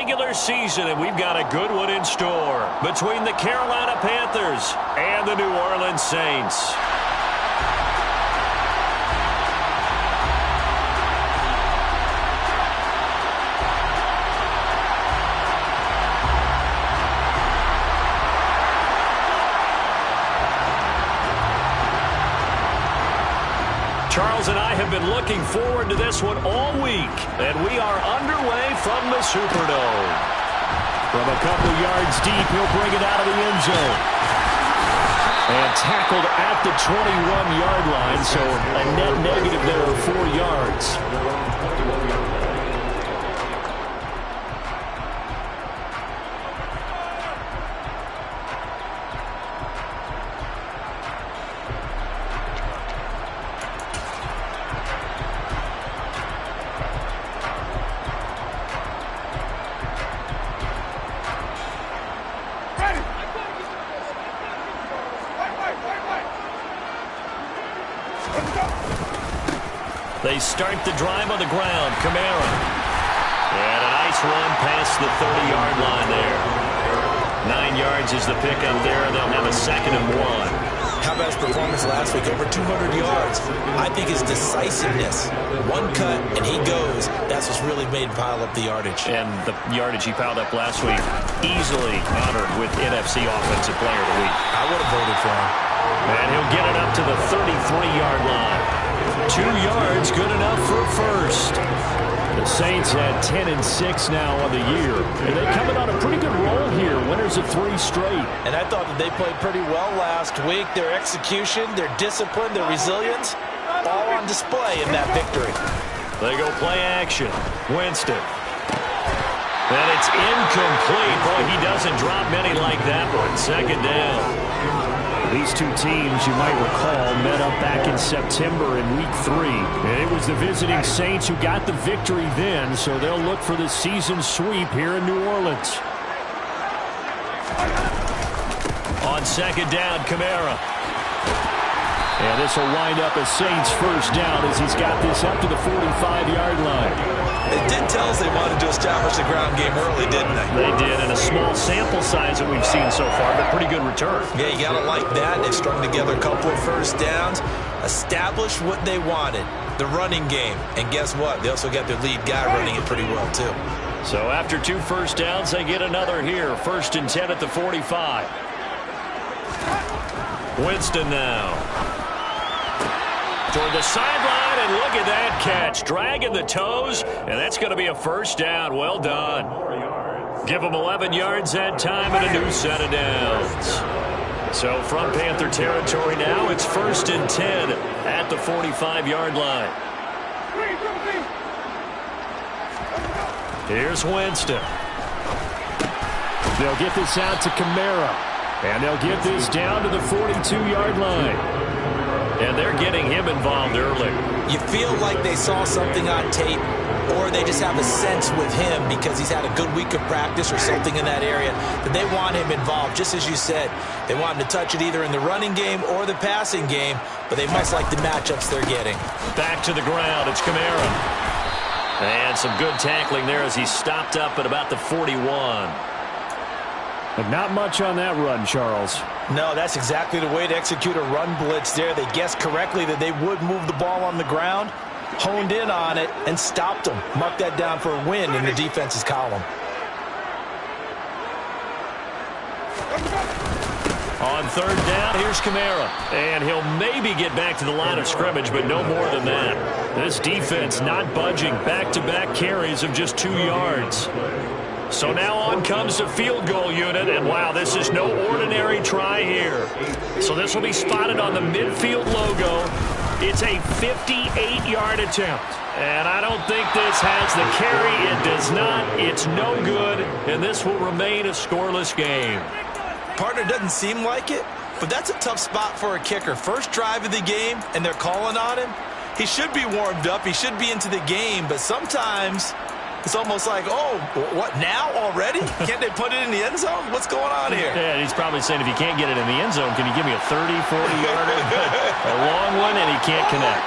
regular season, and we've got a good one in store between the Carolina Panthers and the New Orleans Saints. Charles and I have been looking forward to this one all week, and we are underway from the Superdome. From a couple yards deep, he'll bring it out of the end zone. And tackled at the 21-yard line, so a net negative there of 4 yards. They start the drive on the ground. Kamara. And a nice run past the 30-yard line there. 9 yards is the pickup there. They'll have a 2nd and 1. How about his performance last week? Over 200 yards. I think his decisiveness. One cut, and he goes. That's what's really made him pile up the yardage. And the yardage he piled up last week, easily honored with NFC Offensive Player of the Week. I would have voted for him. And he'll get it up to the 33-yard line. 2 yards, good enough for a first. The Saints had 10-6 now on the year. And they're coming on a pretty good roll here. Winners of 3 straight. And I thought that they played pretty well last week. Their execution, their discipline, their resilience, all on display in that victory. They go play action. Winston. And it's incomplete. Boy, he doesn't drop many like that one. 2nd down. These two teams, you might recall, met up back in September in Week 3. And it was the visiting Saints who got the victory then, so they'll look for the season sweep here in New Orleans. On 2nd down, Kamara. And this will wind up a Saints first down as he's got this up to the 45-yard line. It did tell us they wanted to establish the ground game early, didn't they? They did, and a small sample size that we've seen so far, but pretty good return. Yeah, you got to like that. They've strung together a couple of first downs, established what they wanted, the running game. And guess what? They also got their lead guy running it pretty well, too. So after 2 first downs, they get another here. 1st and 10 at the 45. Winston now. Toward the sideline, and look at that catch. Dragging the toes, and that's going to be a first down. Well done. Give them 11 yards that time and a new set of downs. So from Panther territory now, it's 1st and 10 at the 45-yard line. Here's Winston. They'll get this out to Kamara, and they'll get this down to the 42-yard line. And they're getting him involved early. You feel like they saw something on tape, or they just have a sense with him because he's had a good week of practice or something in that area that they want him involved. Just as you said, they want him to touch it either in the running game or the passing game, but they must like the matchups they're getting. Back to the ground, it's Kamara. And some good tackling there as he stopped up at about the 41. But not much on that run, Charles. No, that's exactly the way to execute a run blitz there. They guessed correctly that they would move the ball on the ground, honed in on it, and stopped them. Marked that down for a win in the defense's column. On 3rd down, here's Kamara. And he'll maybe get back to the line of scrimmage, but no more than that. This defense not budging. Back-to-back carries of just 2 yards. So now on comes the field goal unit, and wow, this is no ordinary try here. So this will be spotted on the midfield logo. It's a 58-yard attempt. And I don't think this has the carry. It does not. It's no good, and this will remain a scoreless game. Partner, doesn't seem like it, but that's a tough spot for a kicker. First drive of the game, and they're calling on him. He should be warmed up. He should be into the game, but sometimes it's almost like, oh, what, now already? Can't they put it in the end zone? What's going on here? Yeah, he's probably saying, if you can't get it in the end zone, can you give me a 30, 40-yarder? A long one, and he can't connect.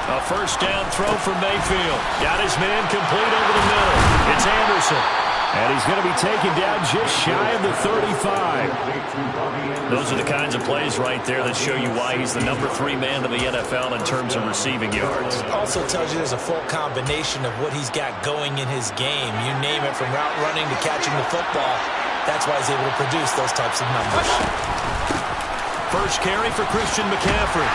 A first down throw for Mayfield. Got his man complete over the middle. It's Anderson. And he's going to be taken down just shy of the 35. Those are the kinds of plays right there that show you why he's the number 3 man in the NFL in terms of receiving yards. Also tells you there's a full combination of what he's got going in his game. You name it, from route running to catching the football. That's why he's able to produce those types of numbers. First carry for Christian McCaffrey.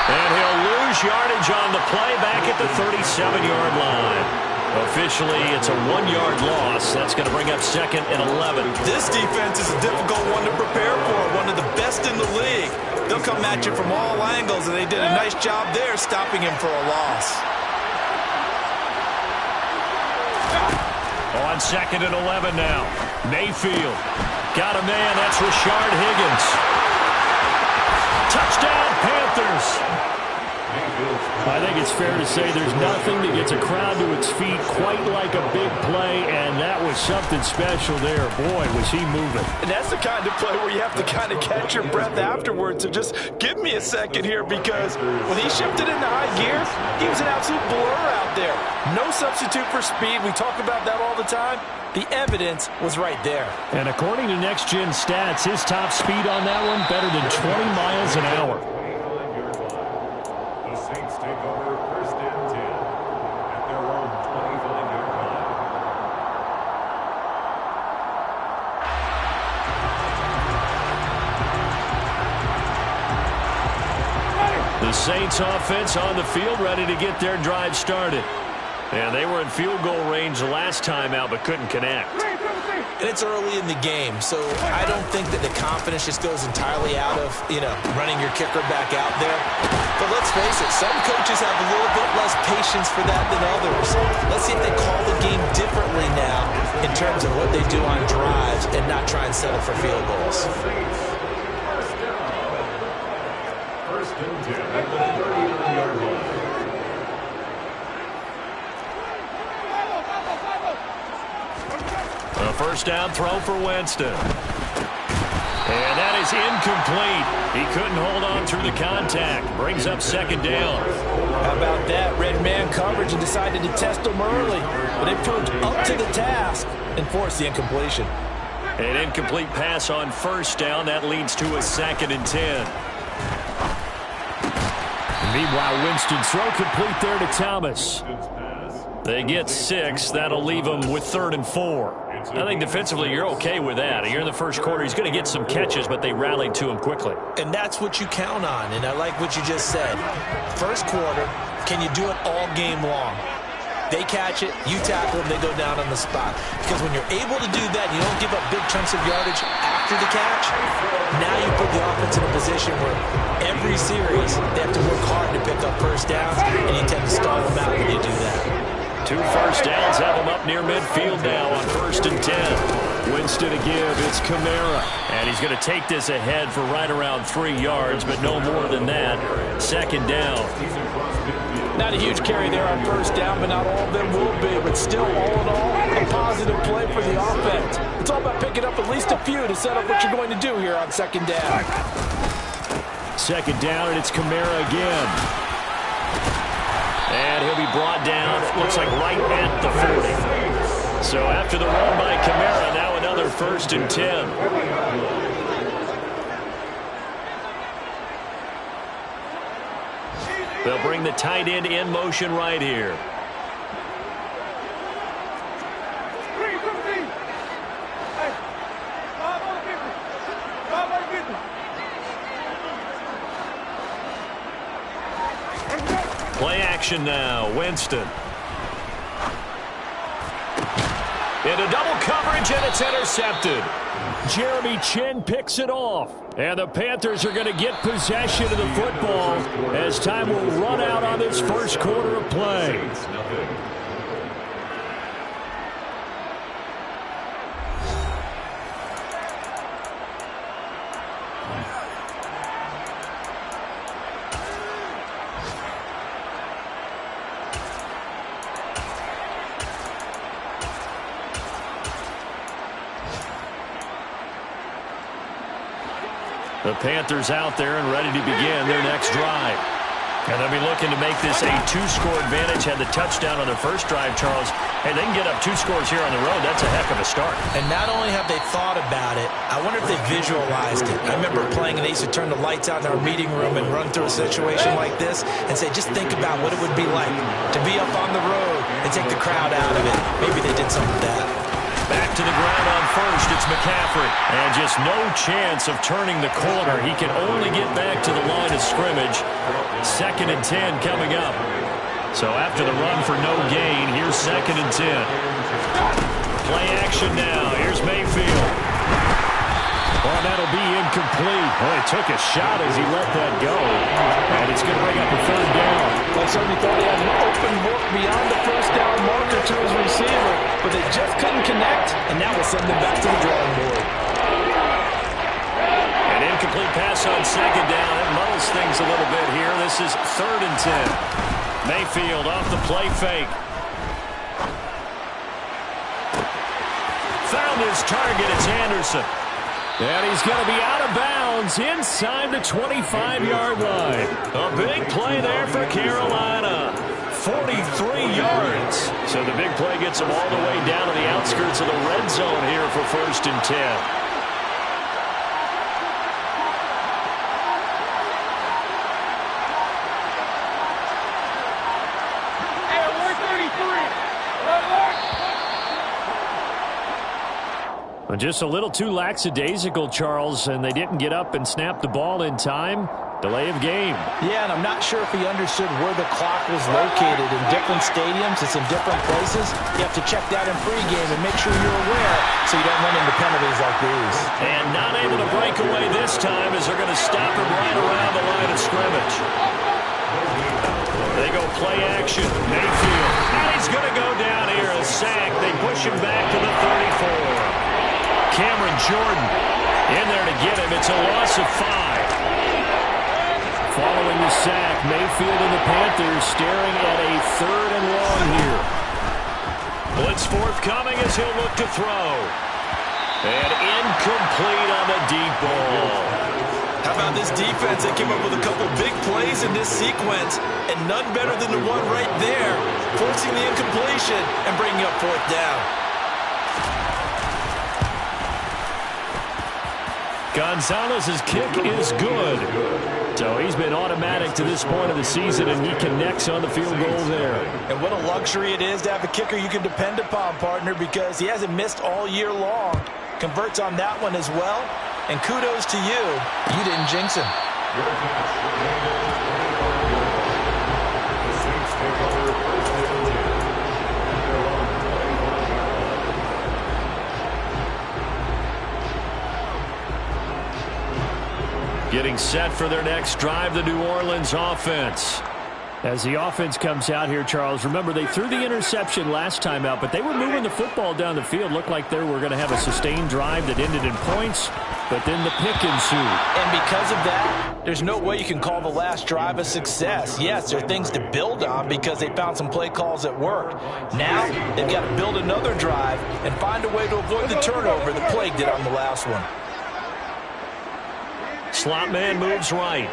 And he'll lose yardage on the play back at the 37-yard line. Officially, it's a 1-yard loss. That's going to bring up 2nd and 11. This defense is a difficult one to prepare for, one of the best in the league. They'll come at you from all angles, and they did a nice job there stopping him for a loss. On 2nd and 11 now. Mayfield. Got a man. That's Rashard Higgins. Touchdown, Panthers. I think it's fair to say there's nothing that gets a crowd to its feet quite like a big play, and that was something special there. Boy, was he moving. And that's the kind of play where you have to kind of catch your breath afterwards. So just give me a second here, because when he shifted into high gear, he was an absolute blur out there. No substitute for speed. We talk about that all the time. The evidence was right there. And according to Next Gen Stats, his top speed on that one better than 20 miles an hour. The Saints offense on the field, ready to get their drive started. And they were in field goal range the last time out, but couldn't connect. And it's early in the game, so I don't think that the confidence just goes entirely out of, running your kicker back out there. But let's face it, some coaches have a little bit less patience for that than others. Let's see if they call the game differently now in terms of what they do on drives and not try and settle for field goals. A first down throw for Winston. And that is incomplete. He couldn't hold on through the contact. Brings up 2nd down. How about that? Red man coverage and decided to test him early. But they proved up to the task and forced the incompletion. An incomplete pass on first down. That leads to a 2nd and 10. Meanwhile, Winston's throw complete there to Thomas. They get 6. That'll leave them with 3rd and 4. I think defensively you're okay with that. Here in the first quarter, he's going to get some catches, but they rallied to him quickly. And that's what you count on, and I like what you just said. First quarter, can you do it all game long? They catch it, you tackle them, they go down on the spot. Because when you're able to do that, you don't give up big chunks of yardage after the catch. Now you put the offense in a position where every series they have to work hard to pick up first downs, and you tend to stall them out when you do that. 2 first downs have him up near midfield now on 1st and 10. Winston to give. It's Kamara. And he's going to take this ahead for right around 3 yards, but no more than that. 2nd down. Not a huge carry there on first down, but not all of them will be. But still, all in all, a positive play for the offense. It's all about picking up at least a few to set up what you're going to do here on 2nd down. 2nd down, and it's Kamara again. And he'll be brought down, it looks like right at the 40. So after the run by Kamara, now another 1st and 10. They'll bring the tight end in motion right here. Play action now. Winston. Into double coverage, and it's intercepted. Jeremy Chinn picks it off. And the Panthers are going to get possession of the football as time will run out on this first quarter of play. The Panthers out there and ready to begin their next drive. And they'll be looking to make this a 2-score advantage. Had the touchdown on their first drive, Charles. Hey, they can get up 2 scores here on the road. That's a heck of a start. And not only have they thought about it, I wonder if they visualized it. I remember playing and they used to turn the lights out in our meeting room and run through a situation like this and say, just think about what it would be like to be up on the road and take the crowd out of it. Maybe they did some of that. Back to the ground on first. It's McCaffrey. And just no chance of turning the corner. He can only get back to the line of scrimmage. 2nd and 10 coming up. So after the run for no gain, here's 2nd and 10. Play action now. Here's Mayfield. Well, that'll be incomplete. Well, he took a shot as he let that go. And it's going to bring up a 3rd down. Well, certainly thought he had an open look beyond the first down marker to his receiver, but they just couldn't connect, and that will send them back to the drawing board. An incomplete pass on 2nd down. It muddles things a little bit here. This is 3rd and 10. Mayfield off the play fake. Found his target. It's Anderson. And he's going to be out of bounds inside the 25-yard line. A big play there for Carolina. 43 yards. So the big play gets them all the way down to the outskirts of the red zone here for 1st and 10. Just a little too lackadaisical, Charles, and they didn't get up and snap the ball in time. Delay of game. Yeah, and I'm not sure if he understood where the clock was located. In different stadiums, it's in different places. You have to check that in pregame and make sure you're aware so you don't run into penalties like these. And not able to break away this time as they're going to stop him right around the line of scrimmage. They go play action. Mayfield. And he's going to go down here. A sack. They push him back to the 34. Cameron Jordan in there to get him. It's a loss of 5. Following the sack, Mayfield and the Panthers staring at a 3rd and long here. Blitz forthcoming as he'll look to throw. And incomplete on the deep ball. How about this defense? They came up with a couple big plays in this sequence, and none better than the one right there, forcing the incompletion and bringing up 4th down. Gonzalez's kick is good. So he's been automatic to this point of the season, and he connects on the field goal there. And what a luxury it is to have a kicker you can depend upon, partner, because he hasn't missed all year long. Converts on that one as well. And kudos to you. You didn't jinx him. Getting set for their next drive, the New Orleans offense. As the offense comes out here, Charles, remember they threw the interception last time out, but they were moving the football down the field. Looked like they were going to have a sustained drive that ended in points, but then the pick ensued. And because of that, there's no way you can call the last drive a success. Yes, there are things to build on because they found some play calls that worked. Now, they've got to build another drive and find a way to avoid the turnover that plagued it on the last one. Slot man moves right.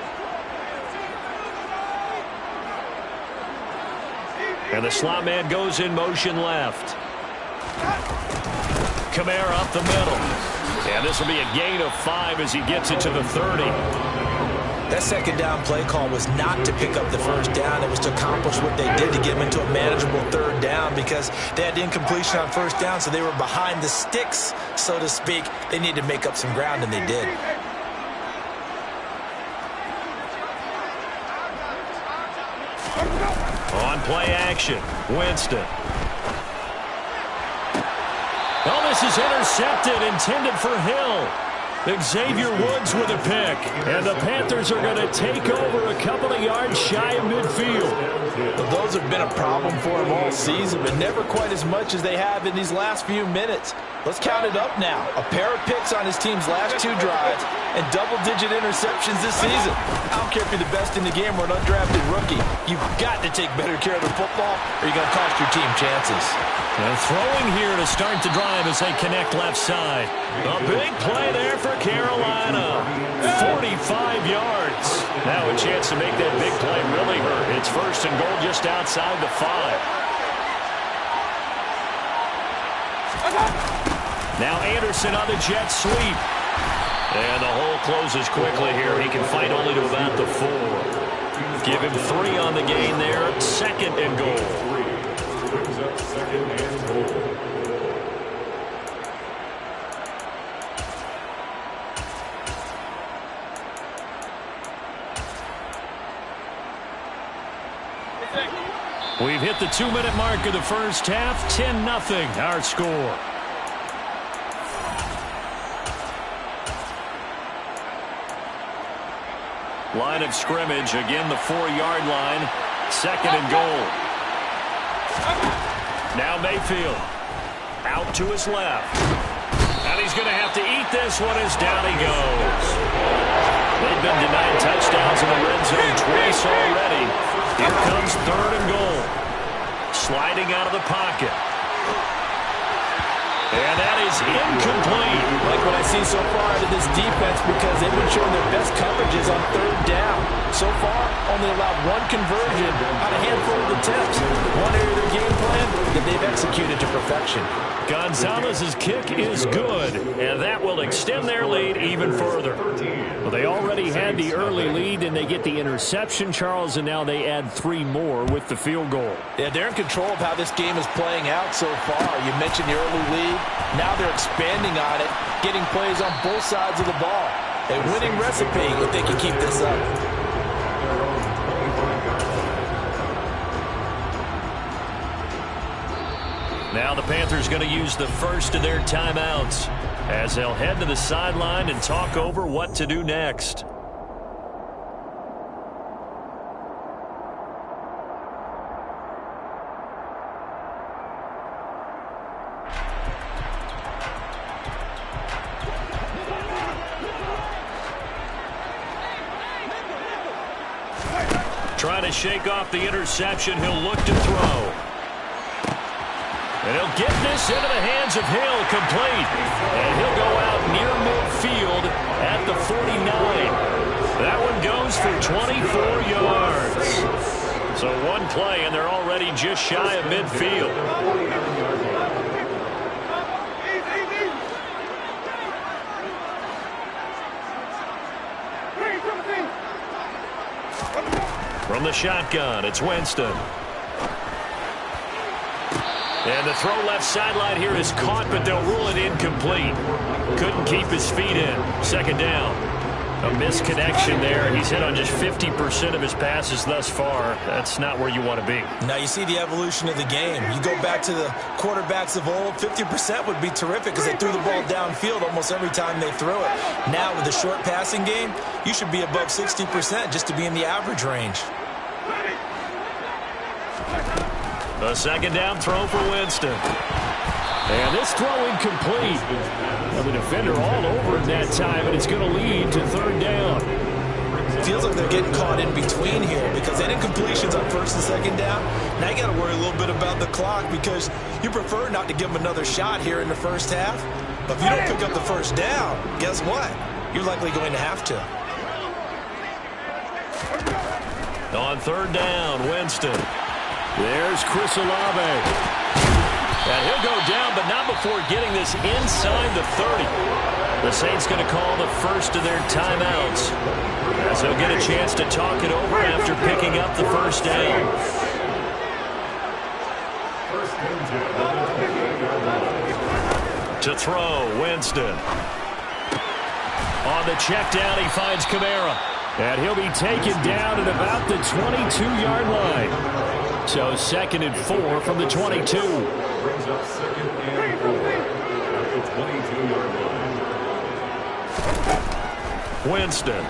And the slot man goes in motion left. Kamara up the middle. And this will be a gain of 5 as he gets it to the 30. That 2nd down play call was not to pick up the 1st down. It was to accomplish what they did to get them into a manageable 3rd down because they had incompletion on 1st down, so they were behind the sticks, so to speak. They needed to make up some ground, and they did. On play action, Winston. Oh, this is intercepted, intended for Hill. Xavier Woods with a pick. And the Panthers are going to take over a couple of yards shy of midfield. The those have been a problem for him all season, but never quite as much as they have in these last few minutes. Let's count it up now. A pair of picks on his team's last 2 drives and double-digit interceptions this season. I don't care if you're the best in the game or an undrafted rookie. You've got to take better care of the football or you're going to cost your team chances. And throwing here to start the drive as they connect left side. A big play there for Carolina. 45 yards. Now a chance to make that big play really hurt. It's first and goal just outside the 5. Now Anderson on the jet sweep. And the hole closes quickly here. He can fight only to about the 4. Give him 3 on the gain there. Second and goal. We've hit the 2-minute mark of the first half. 10-0 our score. Line of scrimmage, again the 4-yard line. Second and goal. Now Mayfield. Out to his left. And he's going to have to eat this one as down he goes. They've been denied touchdowns in the red zone twice already. Here comes third and goal. Sliding out of the pocket. And that is incomplete. Like what I see so far out of this defense because they've been showing their best coverages on third down. So far, only allowed 1 conversion on a handful of attempts. One area of their game plan that they've executed to perfection. Gonzalez's kick is good, and that will extend their lead even further. Well, they already had the early lead, and they get the interception, Charles, and now they add 3 more with the field goal. Yeah, they're in control of how this game is playing out so far. You mentioned the early lead. Now they're expanding on it, getting plays on both sides of the ball. A winning recipe if they can keep this up. Now the Panthers going to use the first of their timeouts as they'll head to the sideline and talk over what to do next. Trying to shake off the interception. He'll look to throw. And he'll get this into the hands of Hill, complete. And he'll go out near midfield at the 49. That one goes for 24 yards. So one play, and they're already just shy of midfield. From the shotgun, it's Winston. And the throw left sideline here is caught, but they'll rule it incomplete. Couldn't keep his feet in. Second down. A misconnection there. He's hit on just 50% of his passes thus far. That's not where you want to be. Now you see the evolution of the game. You go back to the quarterbacks of old, 50% would be terrific because they threw the ball downfield almost every time they threw it. Now with the short passing game, you should be above 60% just to be in the average range. A second down throw for Winston. And this throw incomplete. Well, the defender all over him that time, and it's going to lead to third down. Feels like they're getting caught in between here because they did incompletions on first and second down. Now you got to worry a little bit about the clock because you prefer not to give them another shot here in the first half. But if you don't pick up the first down, guess what? You're likely going to have to. On third down, Winston. There's Chris Olave. And he'll go down, but not before getting this inside the 30. The Saints going to call the first of their timeouts, as they'll get a chance to talk it over after picking up the first down. To throw, Winston. On the check down, he finds Kamara. And he'll be taken down at about the 22-yard line. So 2nd and 4 from the 22. Brings up 2nd and 4 at the 22-yard line. Winston.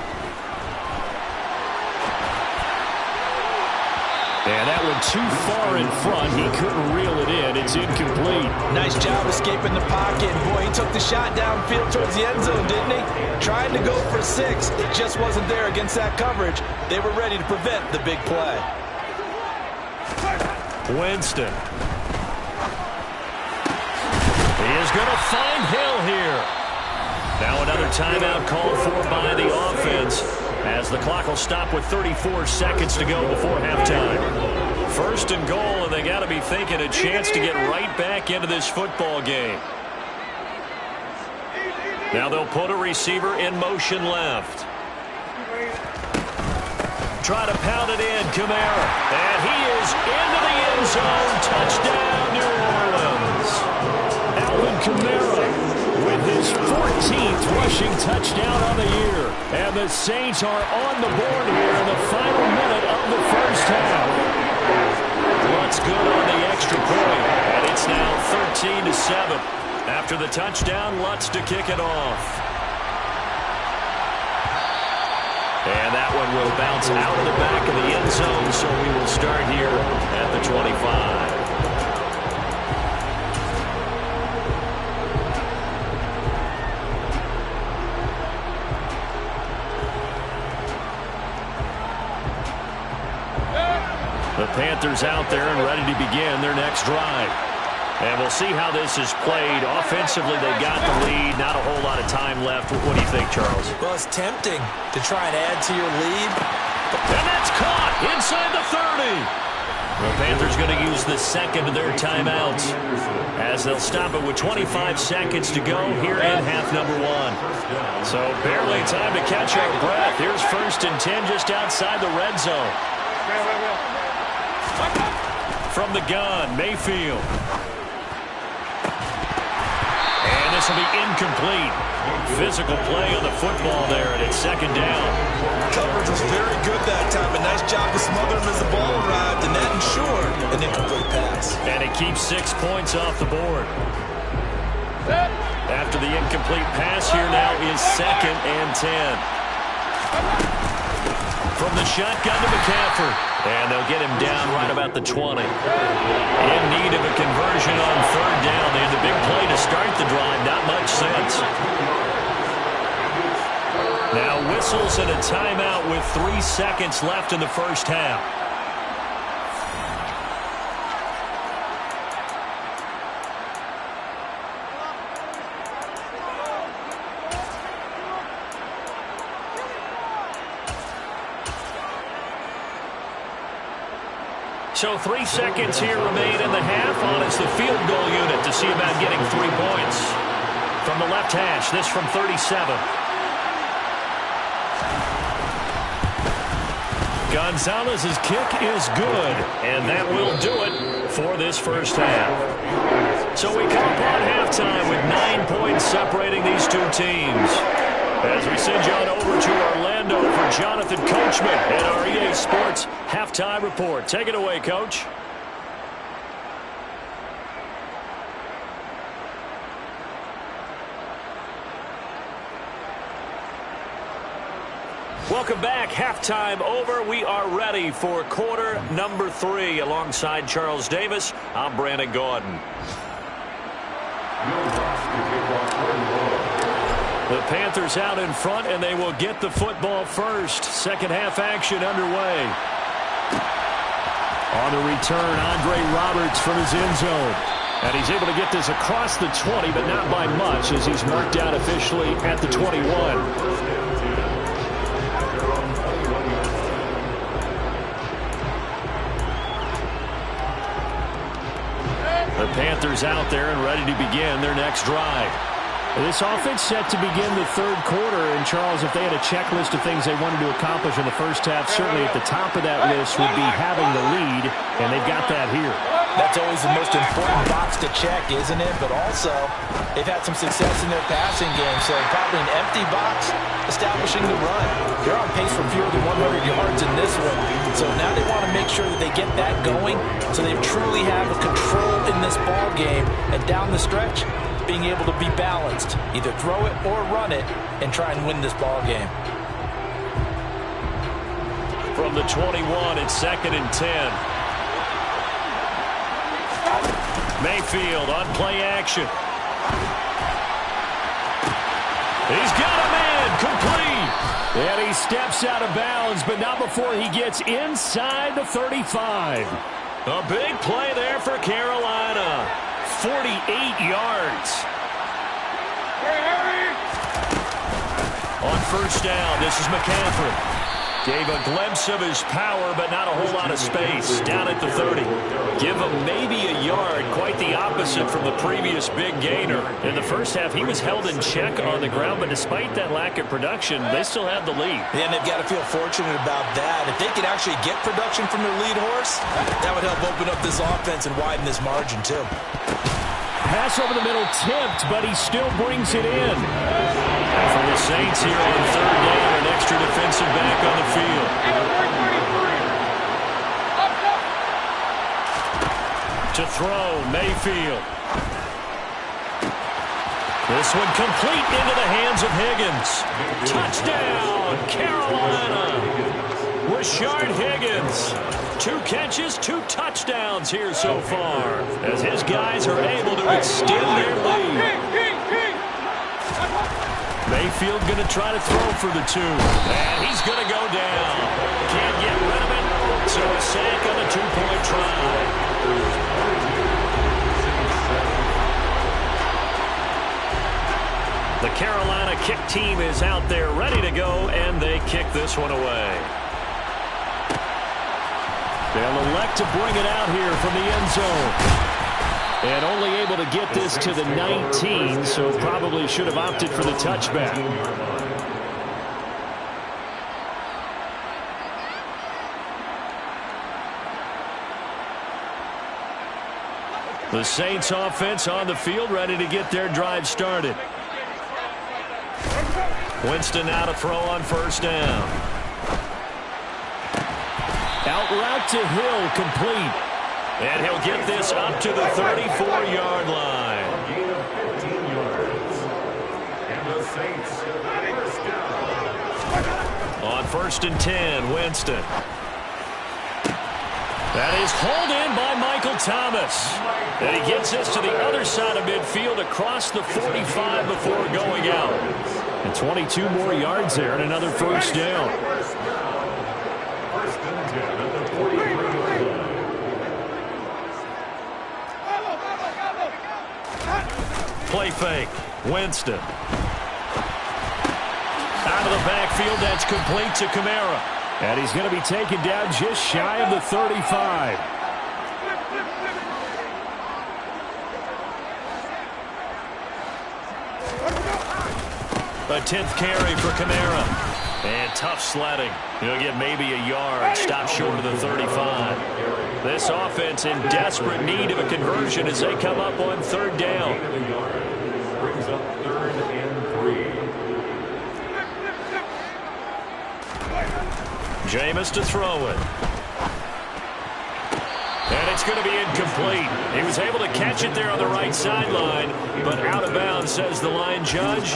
And that one too far in front. He couldn't reel it in. It's incomplete. Nice job escaping the pocket. Boy, he took the shot downfield towards the end zone, didn't he? Trying to go for 6. It just wasn't there against that coverage. They were ready to prevent the big play. Winston. He is going to find Hill here. Now another timeout called for by the offense, as the clock will stop with 34 seconds to go before halftime. First and goal, and they got to be thinking a chance to get right back into this football game. Now they'll put a receiver in motion left. Try to pound it in, Kamara. And he is into the end zone. Touchdown, New Orleans. Alvin Kamara with his 14th rushing touchdown on the year. And the Saints are on the board here in the final minute of the first half. Lutz good on the extra point. And it's now 13-7. After the touchdown, Lutz to kick it off. And that one will bounce out of the back of the end zone, so we will start here at the 25. The Panthers out there and ready to begin their next drive. And we'll see how this is played. Offensively, they got the lead. Not a whole lot of time left. What do you think, Charles? Well, it's tempting to try and add to your lead. And that's caught inside the 30. The Panthers going to use the second of their timeouts, as they'll stop it with 25 seconds to go here in half number 1. So barely time to catch our breath. Here's 1st and 10 just outside the red zone. From the gun, Mayfield. And this will be incomplete. Physical play on the football there, and it's 2nd down. Coverage was very good that time. A nice job to smother him as the ball arrived, and that ensured an incomplete pass. And it keeps 6 points off the board. After the incomplete pass, here now is 2nd and 10. From the shotgun to McCaffrey. And they'll get him down right about the 20. In need of a conversion on 3rd down. They had the big play to start the drive. Not much sense. Now whistles and a timeout with 3 seconds left in the first half. So 3 seconds here remain in the half. On is the field goal unit to see about getting 3 points. From the left hash, this from 37. Gonzalez's kick is good, and that will do it for this first half. So we come upon halftime with 9 points separating these two teams. As we send you on over to Orlando for Jonathan Coachman at our EA Sports Halftime Report. Take it away, Coach. Welcome back. Halftime over. We are ready for quarter number 3. Alongside Charles Davis, I'm Brandon Gaudin. The Panthers out in front, and they will get the football first. Second half action underway. On the return, Andre Roberts from his end zone. And he's able to get this across the 20, but not by much, as he's marked out officially at the 21. The Panthers out there and ready to begin their next drive. This offense set to begin the third quarter, and Charles, if they had a checklist of things they wanted to accomplish in the first half, certainly at the top of that list would be having the lead, and they've got that here. That's always the most important box to check, isn't it? But also, they've had some success in their passing game, so probably an empty box establishing the run. They're on pace for fewer than 100 yards in this one, so now they want to make sure that they get that going so they truly have a control in this ball game, and down the stretch, being able to be balanced, either throw it or run it, and try and win this ball game. from the 21. It's 2nd and 10. Mayfield on play action. He's got a man, complete. And he steps out of bounds, but not before he gets inside the 35. A big play there for Carolina. 48 yards. On first down, this is McCaffrey. Gave a glimpse of his power, but not a whole lot of space. Down at the 30. Give him maybe a yard, quite the opposite from the previous big gainer. In the first half, he was held in check on the ground, but despite that lack of production, they still have the lead. And they've got to feel fortunate about that. If they could actually get production from their lead horse, that would help open up this offense and widen this margin, too. Pass over the middle tipped, but he still brings it in. And for the Saints here on third down, an extra defensive back on the field. To throw, Mayfield. This one complete into the hands of Higgins. Touchdown, Carolina. Rashard Higgins. 2 catches, 2 touchdowns here so far, as his guys are able to extend their lead. Mayfield going to try to throw for the 2. And he's going to go down. Can't get rid of it. So a sack on a 2-point try. The Carolina kick team is out there ready to go, and they kick this one away. They'll elect to bring it out here from the end zone. And only able to get this to the 19, so probably should have opted for the touchback. The Saints offense on the field, ready to get their drive started. Winston now to throw on first down. Out route to Hill, complete. And he'll get this up to the 34-yard line. Gain of 15 yards. And the Saints first down. On first and 10, Winston. That is hauled in by Michael Thomas. And he gets this to the other side of midfield across the 45 before going out. And 22 more yards there and another first down. First and 10 at the 43-yard line. Play fake. Winston. Out of the backfield, that's complete to Kamara. And he's going to be taken down just shy of the 35. A 10th carry for Kamara. And tough sledding. He'll get maybe a yard. Stop short of the 35. This offense in desperate need of a conversion as they come up on third down. Brings up 3rd and 3. Jameis to throw it. And it's going to be incomplete. He was able to catch it there on the right sideline, but out of bounds, says the line judge.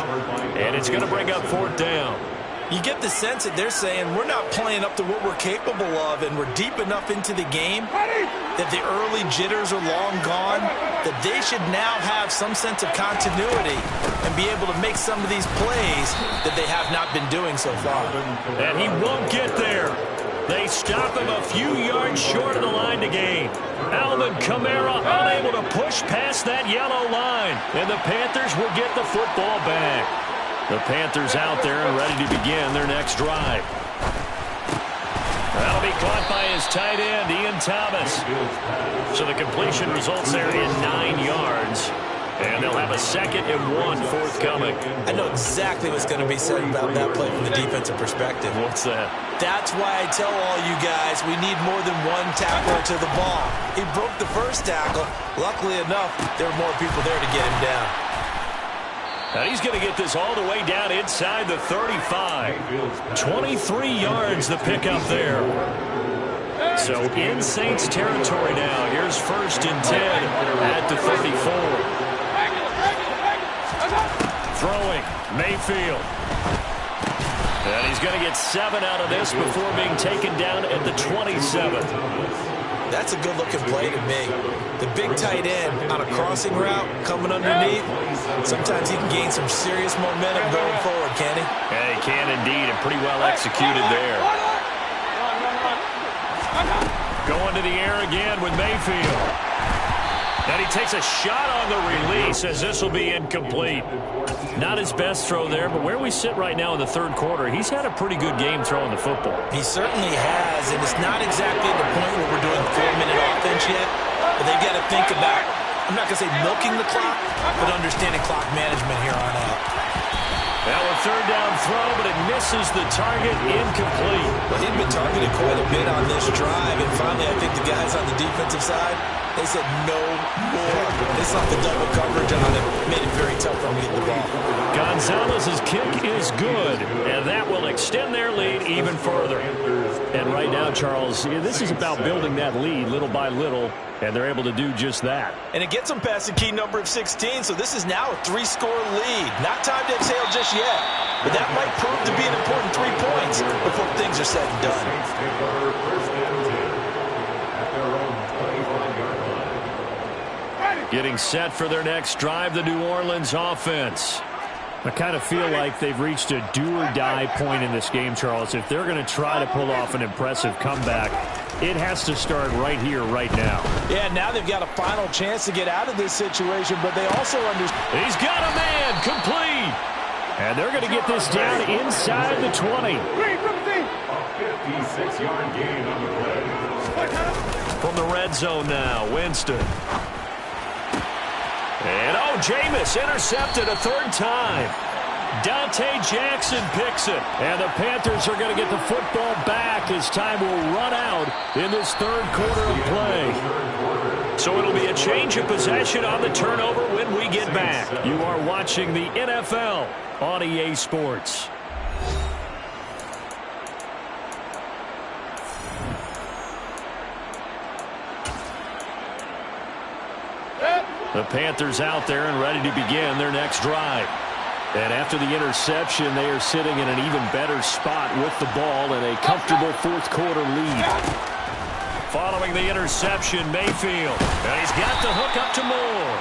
And it's going to bring up 4th down. You get the sense that they're saying we're not playing up to what we're capable of, and we're deep enough into the game that the early jitters are long gone, that they should now have some sense of continuity and be able to make some of these plays that they have not been doing so far. And he won't get there. They stop him a few yards short of the line to gain. Alvin Kamara unable to push past that yellow line, and the Panthers will get the football back. The Panthers out there and ready to begin their next drive. That'll be caught by his tight end, Ian Thomas. So the completion results there in 9 yards. And they'll have a 2nd and 1 forthcoming. I know exactly what's going to be said about that play from the defensive perspective. What's that? That's why I tell all you guys we need more than one tackler to the ball. He broke the first tackle. Luckily enough, there were more people there to get him down. And he's going to get this all the way down inside the 35. 23 yards the pickup there. So in Saints territory now. Here's 1st and 10 at the 34. Throwing, Mayfield. And he's going to get 7 out of this before being taken down at the 27. That's a good-looking play to me. The big tight end on a crossing route coming underneath, sometimes he can gain some serious momentum going forward, can he? Yeah, he can indeed, and pretty well executed there. Going to the air again with Mayfield. And he takes a shot on the release as this will be incomplete. Not his best throw there, but where we sit right now in the third quarter, he's had a pretty good game throwing the football. He certainly has, and it's not exactly the point where we're doing 4-minute offense yet, but they've got to think about, I'm not going to say milking the clock, but understanding clock management here on out. Now a third down throw, but it misses the target, incomplete. Well, he'd been targeted quite a bit on this drive, and finally I think the guys on the defensive side, they said no more. They saw the double coverage on him, made it very tough for him to get the ball. Gonzalez's kick is good, and that will extend their lead even further. And right now, Charles, this is about building that lead little by little, and they're able to do just that. And it gets them past the key number of 16, so this is now a 3-score lead. Not time to exhale just yet, but that might prove to be an important 3 points before things are said and done. Getting set for their next drive, the New Orleans offense. I kind of feel like they've reached a do-or-die point in this game, Charles. If they're going to try to pull off an impressive comeback, it has to start right here, right now. Yeah, now they've got a final chance to get out of this situation, but they also understand. He's got a man, complete. And they're going to get this down inside the 20. A 56-yard gain on the play. From the red zone now, Winston. And, Jameis intercepted a third time. Dante Jackson picks it. And the Panthers are going to get the football back as time will run out in this third quarter of play. So it'll be a change of possession on the turnover when we get back. You are watching the NFL on EA Sports. The Panthers out there and ready to begin their next drive. And after the interception, they are sitting in an even better spot with the ball and a comfortable fourth quarter lead. Following the interception, Mayfield. And he's got the hook up to Moore.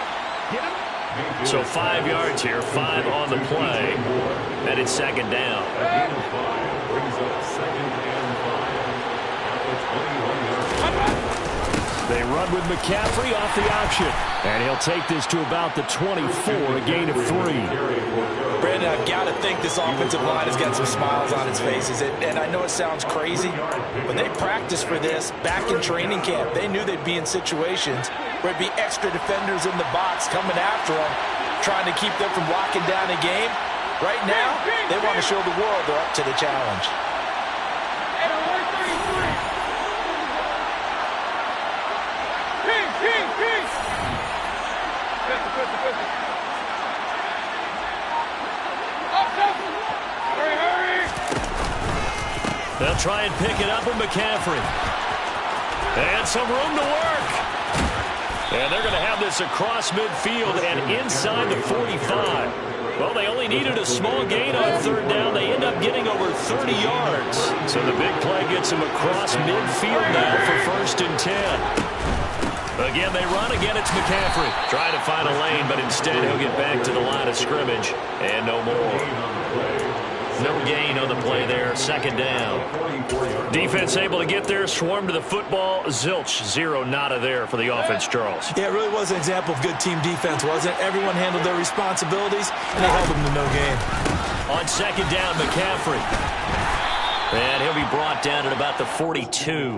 So 5 yards here, 5 on the play. And it's second down. Brings up 2nd and 5 at the 21-yard line. They run with McCaffrey off the option. And he'll take this to about the 24, a gain of 3. Brandon, I've got to think this offensive line has got some smiles on its faces. And I know it sounds crazy, but they practiced for this back in training camp. They knew they'd be in situations where it'd be extra defenders in the box coming after them, trying to keep them from locking down a game. Right now, they want to show the world they're up to the challenge. They'll try and pick it up with McCaffrey. And some room to work. And they're going to have this across midfield and inside the 45. Well, they only needed a small gain on third down. They end up getting over 30 yards. So the big play gets them across midfield now for 1st and 10. Again, they run. Again, it's McCaffrey. Trying to find a lane, but instead he'll get back to the line of scrimmage. And no more. No gain on the play there. 2nd down. Defense able to get there. Swarm to the football. Zilch, 0 nada there for the offense, Charles. Yeah, it really was an example of good team defense, wasn't it? Everyone handled their responsibilities, and they held them to no gain. On 2nd down, McCaffrey. And he'll be brought down at about the 42.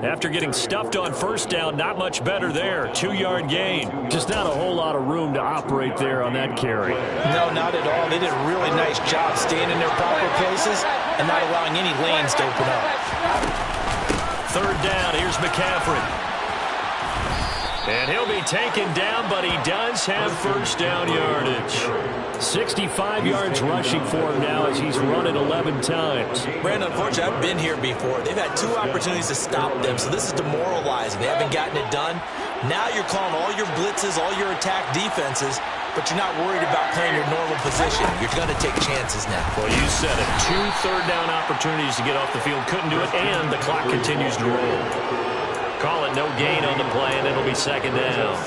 After getting stuffed on 1st down, not much better there. 2-yard gain. Just not a whole lot of room to operate there on that carry. No, not at all. They did a really nice job staying in their proper places and not allowing any lanes to open up. 3rd down. Here's McCaffrey. And he'll be taken down, but he does have first down yardage. 65 yards rushing for him now as he's run it 11 times. Brandon, unfortunately, I've been here before. They've had 2 opportunities to stop them, so this is demoralizing. They haven't gotten it done. Now you're calling all your blitzes, all your attack defenses, but you're not worried about playing your normal position. You're going to take chances now. Well, you said it. 2 third-down opportunities to get off the field. Couldn't do it, and the clock continues to roll. Call it no gain on the play, and it'll be second down.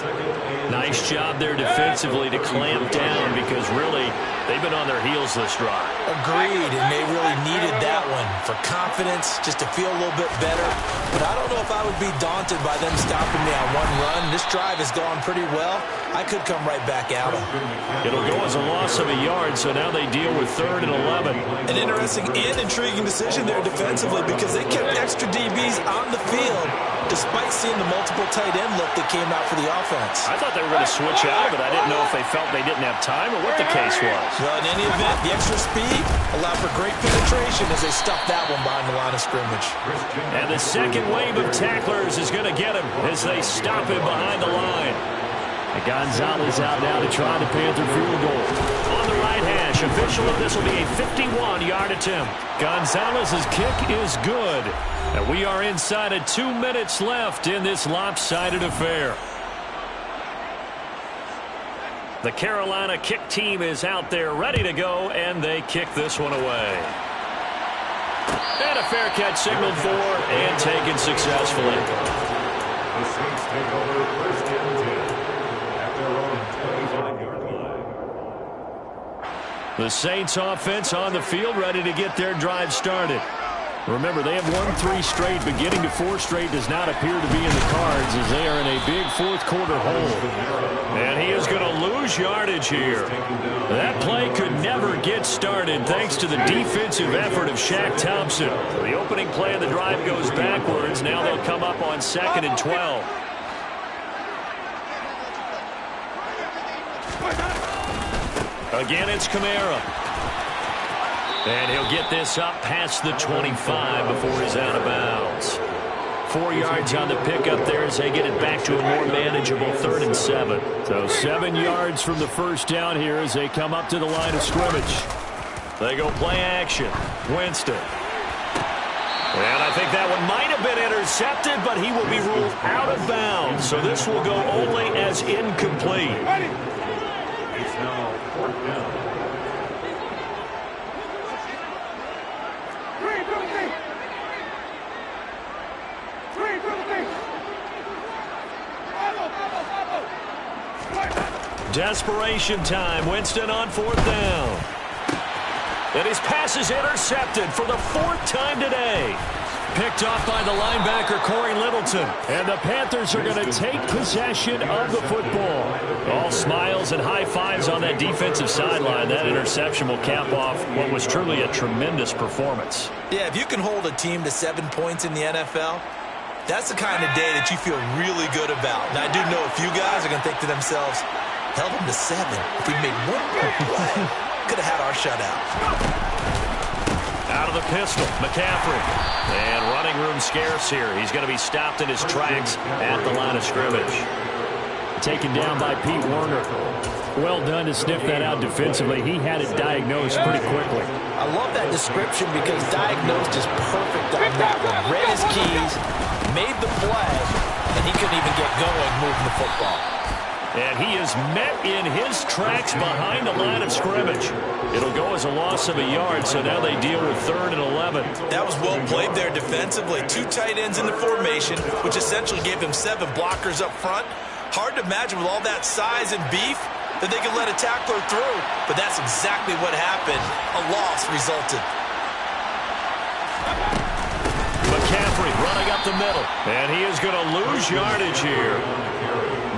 Nice job there defensively to clamp down because really they've been on their heels this drive. Agreed, and they really needed that one for confidence, just to feel a little bit better. But I don't know if I would be daunted by them stopping me on one run. This drive has gone pretty well. I could come right back at them. It'll go as a loss of a yard, so now they deal with 3rd and 11. An interesting and intriguing decision there defensively because they kept extra DBs on the field despite seeing the multiple tight end look that came out for the offense. I thought they were going to switch out, but I didn't know if they felt they didn't have time or what the case was. Well, in any event, the extra speed allowed for great penetration as they stuffed that one behind the line of scrimmage. And the second wave of tacklers is going to get him as they stop him behind the line. And Gonzalez out now to try the Panther field goal. On the right hash, officially this will be a 51-yard attempt. Gonzalez's kick is good. And we are inside of 2 minutes left in this lopsided affair. The Carolina kick team is out there ready to go, and they kick this one away. And a fair catch signaled for and taken successfully. The Saints take over 1st and 10 at their own 25-yard line. The Saints offense on the field ready to get their drive started. Remember, they have won 3 straight, but getting to 4 straight does not appear to be in the cards as they are in a big 4th quarter hole. And he is going to lose yardage here. That play could never get started thanks to the defensive effort of Shaq Thompson. The opening play of the drive goes backwards. Now they'll come up on 2nd and 12. Again, it's Kamara. And he'll get this up past the 25 before he's out of bounds. 4 yards on the pickup there as they get it back to a more manageable 3rd and 7. So 7 yards from the first down here as they come up to the line of scrimmage. They go play action. Winston. And I think that one might have been intercepted, but he will be ruled out of bounds. So this will go only as incomplete. It's now 4th down. Desperation time. Winston on 4th down. And his pass is intercepted for the 4th time today. Picked off by the linebacker, Corey Littleton. And the Panthers are going to take possession of the football. All smiles and high fives on that defensive sideline. That interception will cap off what was truly a tremendous performance. Yeah, if you can hold a team to 7 points in the NFL, that's the kind of day that you feel really good about. And I do know a few guys are going to think to themselves, held them to 7. If we made 1 more play, could have had our shutout. Out of the pistol, McCaffrey. And running room scarce here. He's going to be stopped in his tracks at the line of scrimmage. Taken down by Pete Werner. Well done to sniff that out defensively. He had it diagnosed pretty quickly. I love that description because diagnosed is perfect on that one. Read his keys, made the play, and he couldn't even get going moving the football. And he is met in his tracks behind the line of scrimmage. It'll go as a loss of a yard, so now they deal with 3rd and 11. That was well played there defensively. 2 tight ends in the formation, which essentially gave them 7 blockers up front. Hard to imagine with all that size and beef that they could let a tackler through, but that's exactly what happened. A loss resulted. McCaffrey running up the middle, and he is going to lose yardage here.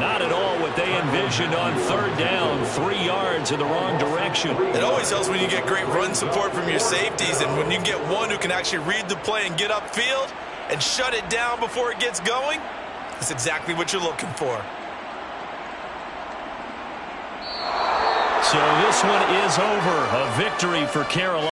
Not at all what they envisioned on 3rd down. 3 yards in the wrong direction. It always helps when you get great run support from your safeties, and when you get one who can actually read the play and get upfield and shut it down before it gets going, that's exactly what you're looking for. So this one is over. A victory for Carolina.